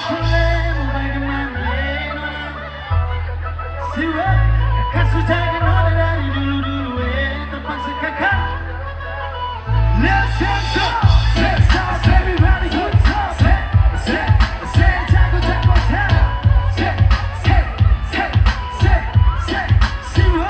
설레고 밝은 맘에 너랑 시워 가수 작은 노래라니 루루루루에 또 방식하카 Let's dance up, let's dance everybody good time say 자고 자고 say 시워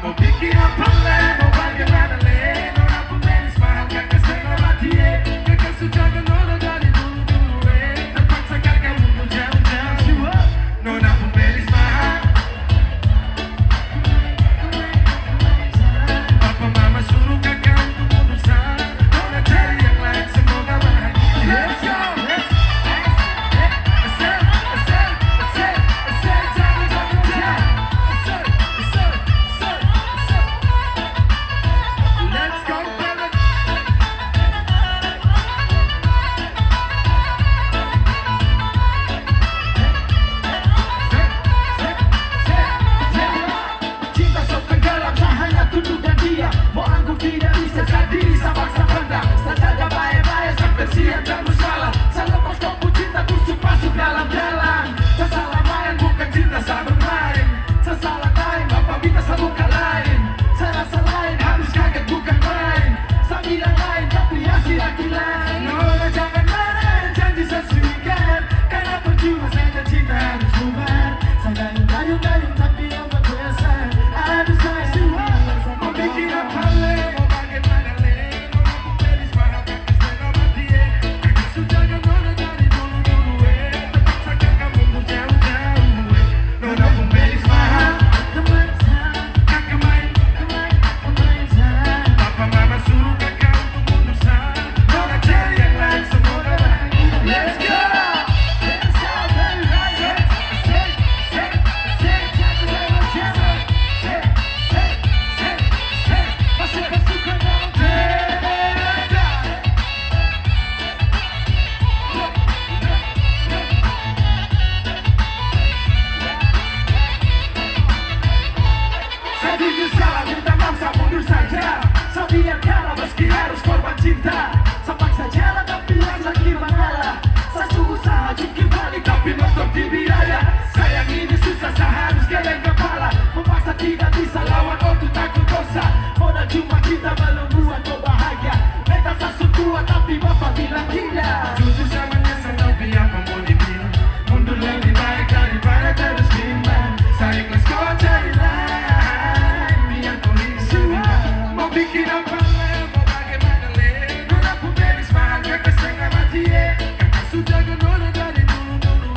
뭐 비키나 팔래 뭐 밝은 하늘에 넌 아픈 매일 smile 가끔 생각만 뒤에 그 가수 작은 노래라니 루루루루에 또 방식하카 문문 자운자 시워 넌 아픈 매일 smile Papa mama suruh kakak untuk berusaha Nona cari yang lain semoga bahagia Let's go! Let's go, brother! Cinta sok tenggelam tak hanya tunjukkan dia Mau aku tidak bisa jadi sama-sama pandang Sajaga baik-baik sampai siang dan bersalah Selepas kau pun cinta tusuk masuk dalam jalan Sesalah main bukan cinta sama main Sesalah lain bapak minta sebuka lain Serasa lain harus kaget bukan main Sambilan lain tapi hasil laki lain Nona jangan marah janji sesuaikan Karena percuma saja cinta harus bubar Saya dayung-dayung tapi obat biasa Aduh sayang mau bikin apa le mau bagaimana le Nona pun belis mahal kakak setengah mati Kakak sudah nona dari dulu-dulu Terpaksa kakak mundur jauh-jauh Nona pun belis mahal kakak main Papa mama suruh kakak untuk mundur sah Nona cari yang lain semoga bahagia Let's go! Let's go baby Masih pasukan dalam tenda Saya jujur salah minta maaf saya mundur saja Saya biar kalah meski harus korban cinta Saya paksa jalan tapi yang lagi mengalah Saya sungguh usaha jungkir balik tapi mentok di biaya Sayang ini susah saya harus geleng kepala Memaksa tidak bisa lawan waktu takut dosa Modal cuma kita belum buat kau bahagia Meta saya kuat tapi bapak bilang tidak Jujur saya menyesal tapi apa mau dibilang Mundur lebih baik daripada terus bimbang Saya ikhlas kau cari lain Biar kau hidup Mau bikin apa le, mau bagaimana le Nona pun belis mahal kakak setengah mati Kakak sudah nona dari dulu-dulu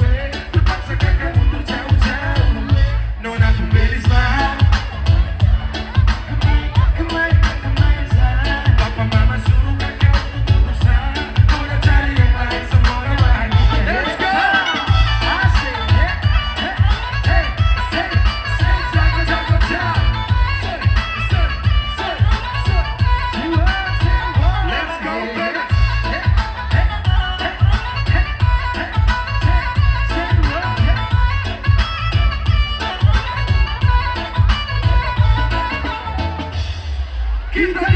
Terpaksa kakak mundur jauh-jauh Nona pun belis mahal Papa mama suruh kakak untuk berusaha Nona cari yang lain semoga bahagia Let's go! Asik jago-jago Let's go baby Kita